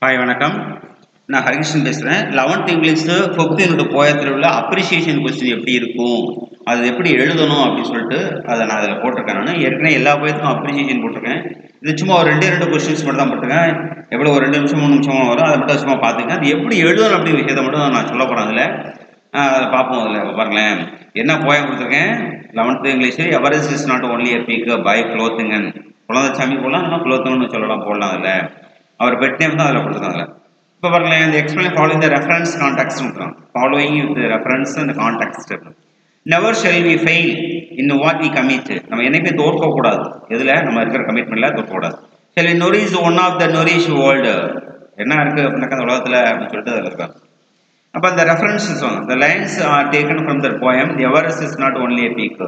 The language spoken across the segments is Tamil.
ஹாய் வணக்கம். நான் ஹரிகிருஷ்ணன் பேசுகிறேன். 11th இங்கிலீஷ் 5th யூனிட் போயத்தில் உள்ள அப்ரிசியேஷன் கொஸ்டின் எப்படி இருக்கும், அது எப்படி எழுதணும் அப்படின்னு சொல்லிட்டு அதை நான் அதில் போட்டிருக்கேன். நான் ஏற்கனவே எல்லா போயத்துக்கும் அப்ரிசியேஷன் போட்டிருக்கேன். இது சும்மா ஒரு ரெண்டு கொஸ்டின்ஸ் மட்டும் தான் போட்டிருக்கேன். எவ்வளோ ஒரு 2 நிமிஷம் 3 நிமிஷம் வரும், அதை மட்டும் சும்மா பார்த்துங்க. அது எப்படி எழுதணும் அப்படிங்கிற விஷயத்தை மட்டும் நான் சொல்ல போகிறேன். அதில் அதை பார்ப்போம். அதில் பாருங்களேன், என்ன போயம் கொடுத்துருக்கேன். 11th English Everest is not only a peak by Kulothungan. Kuzhandaisamy போடலாம், இல்லைன்னா குலோத்துங்கன்னு சொல்லலாம், போடலாம். அதில் அவர் பெட் நேம் தான் அதில் கொடுத்துருக்காங்க. இப்போ பாருங்களேன், இந்த explain following the reference context இருக்காங்க. ஃபாலோயிங் வித் ரெஃபரன்ஸ் அந்த கான்டெக்ஸ்ட் இருக்கு. Never shall we fail in what we commit. நம்ம என்னைக்குமே தோற்கக்கூடாது. எதில் நம்ம இருக்கிற கமிட்மெண்ட்ல தோற்கக்கூடாது. Shall we nourish one of the nourish world. என்ன இருக்கு அப்படின்னாக்கா அந்த உலகத்தில் அப்படின்னு சொல்லிட்டு அதில் இருக்காங்க. அப்போ அந்த ரெஃபரன்ஸ் சொல்லுவாங்க. The lines are taken from the poem Everest is not only a peak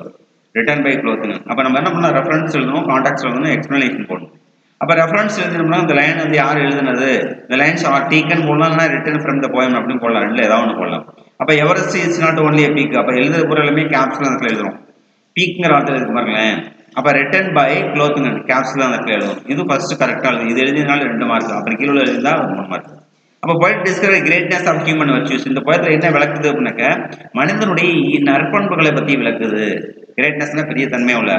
written by Kulothungan. அப்போ நம்ம என்ன பண்ணலாம், ரெஃபரன்ஸ் எழுதணும், கான்டெக்ட் எழுதணும், எக்ஸ்பிளனேஷன் போடணும். அப்போ ரெஃபரன்ஸ் எழுதணும்னா இந்த லைன் வந்து யார் எழுதுனது, இந்த லைன்ஸ் ஆர் டேக்கன் போடலாம்னா ரிட்டன் ஃப்ரம் த போயம் அப்படின்னு போடலாம். ரெண்டு ஏதாவது ஒன்று போடலாம். அப்போ Everest is not only a peak, அப்போ எழுதுற பூரா எல்லாமே கேப்ஸ்ல அந்த எழுதுறோம். பீக்குங்கிற வார்த்தை இருக்கு பாருங்களேன். அப்போ ரிட்டன் பை குலோத்துங்கன் கேப்ஸ்ல அந்த எழுதும். இது ஃபர்ஸ்ட் கரெக்டாக எழுது. இது எழுதினாலும் 2 மார்க், அப்புறம் கீழே எழுதினா 3 மார்க். அப்போ போய்ட் டிஸ்கிரைப் கிரேட்னஸ் ஆஃப் ஹியூமன் வர்ச்சுஸ். இந்த போயத்தில் என்ன விளக்குது அப்படின்னாக்க மனிதனுடைய நற்பண்புகளை பற்றி விளக்குது. கிரேட்னஸ்னா பெரிய தன்மை உள்ள.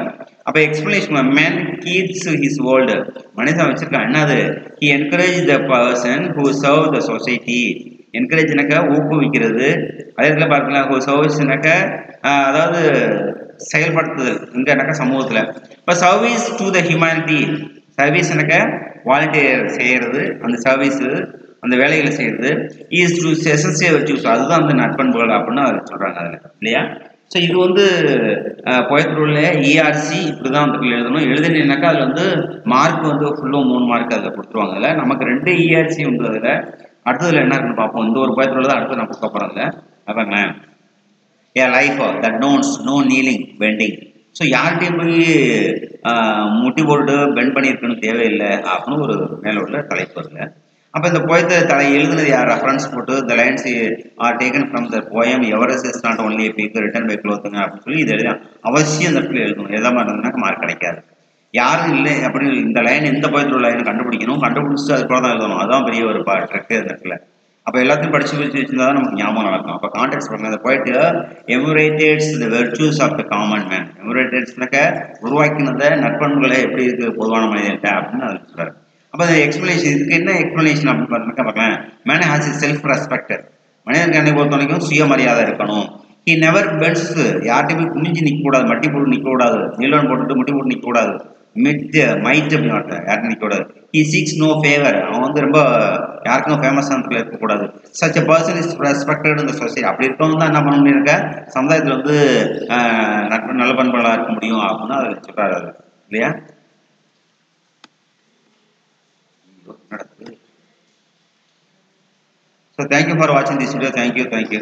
அப்போ explanation man keeps his world. மனிதன் வச்சிருக்கான் என்னது, he encourage the person who serve the society. என்கரேஜ்னாக்க ஊக்குவிக்கிறது. அதே இடத்துல பார்க்கலாம், ஹூ சர்வீஸ்னாக்க அதாவது செயல்படுத்துதல். இங்கனாக்கா சமூகத்தில். இப்போ சர்வீஸ் டு த ஹியூமனிட்டி. சர்வீஸ்னாக்க வாலண்டியர் செய்யறது, அந்த சர்வீஸ் அந்த வேலைகளை செய்யறது. இஸ் டு எசென்சியல் வர்ச்சுஸ், அதுதான் அந்த நற்பண்புகள் அப்படின்னு அதை சொல்றாங்க அதில், இல்லையா? ஸோ இது வந்து போயத்தில் உள்ள இஆர்சி இப்படி தான் வந்து எழுதணும். எழுதினாக்கா அதில் வந்து மார்க் வந்து ஃபுல்லும் 3 மார்க் அதில் கொடுத்துருவாங்க. அதில் நமக்கு 2 இஆர்சி உண்டு. அதில் அடுத்ததில் என்ன இருக்குன்னு பார்ப்போம். இந்த ஒரு போயத்தில் உள்ளதை அடுத்து நான் கொடுக்க போகிறேன். அதில் அதாங்க a life that knows no kneeling bending. So யார்கிட்டையும் போய் முட்டி போட்டு பெண்ட் பண்ணியிருக்கணும் தேவையில்லை அப்படின்னு ஒரு மேலே உள்ள தலைப்பு அதில். அப்போ இந்த போயத்தை எழுதுனது யார், ரெஃபரன்ஸ் போட்டு the lines are taken from the poem Everest is not only a peak written by Kulothungan அப்படின்னு சொல்லி இது எழுதலாம். அவசியம் இந்த இடத்துல எழுதணும். எழுதாம இருந்ததுனாக்க மார்க் கிடைக்காது. யாரும் இல்லை அப்படி இந்த லைன் எந்த போயத்தில் உள்ள லைன் கண்டுபிடிக்கணும், கண்டுபிடிச்சிட்டு அது கூட தான் எழுதணும். அதுதான் பெரிய ஒரு ட்ரெக்கு அந்த இடத்துல. அப்போ எல்லாத்தையும் படிச்சு வச்சிருந்தா தான் நமக்கு ஞாபகம் நடக்கும். அப்போ கான்டெக்ட் பண்ணுங்க. அந்த போயிட்டு எமுரேட்டட்ஸ் த வெர்ச்சுஸ் ஆஃப் த காமன் மேன். எமுரேட்டட்ஸ்னாக்க உருவாக்கினதை நற்பண்புகளை எப்படி இருக்கு பொதுவான மனிதன்ட்ட அப்படின்னு அதை சொல்றாரு. அப்போ அந்த எக்ஸ்பிளனேஷன், இதுக்கு என்ன எக்ஸ்பிளனேஷன் அப்படின்னு பார்த்தீங்கன்னா பார்க்கலாம், man has is self respect. மனிதனுக்கு என்னை பொறுத்த வரைக்கும் சுயமரியாதை இருக்கணும். ஹி நெவர் பெண்ட்ஸ், யார்ட்டையுமே குனிஞ்சு நிற்கக்கூடாது, மட்டி போட்டு நிற்கக்கூடாது, நீலன் போட்டுட்டு முட்டி போட்டு நிற்கக்கூடாது, மைட் அப்படின்னு யார்ட்டும் நிற்கக்கூடாது. ஹி சீக்ஸ் நோ ஃபேவர், அவன் வந்து ரொம்ப யாருக்கும் ஃபேமஸான இருக்கக்கூடாது. Such a person is respected இந்த சொசைட்டி. அப்படி இருக்கவங்க தான் என்ன பண்ண முடியிருக்க சமுதாயத்தில் வந்து நல்ல பண்புகளாக இருக்க முடியும் அப்படின்னு அதை சொல்றாரு, இல்லையா? நடக்குது. So thank you for watching this video. Thank you.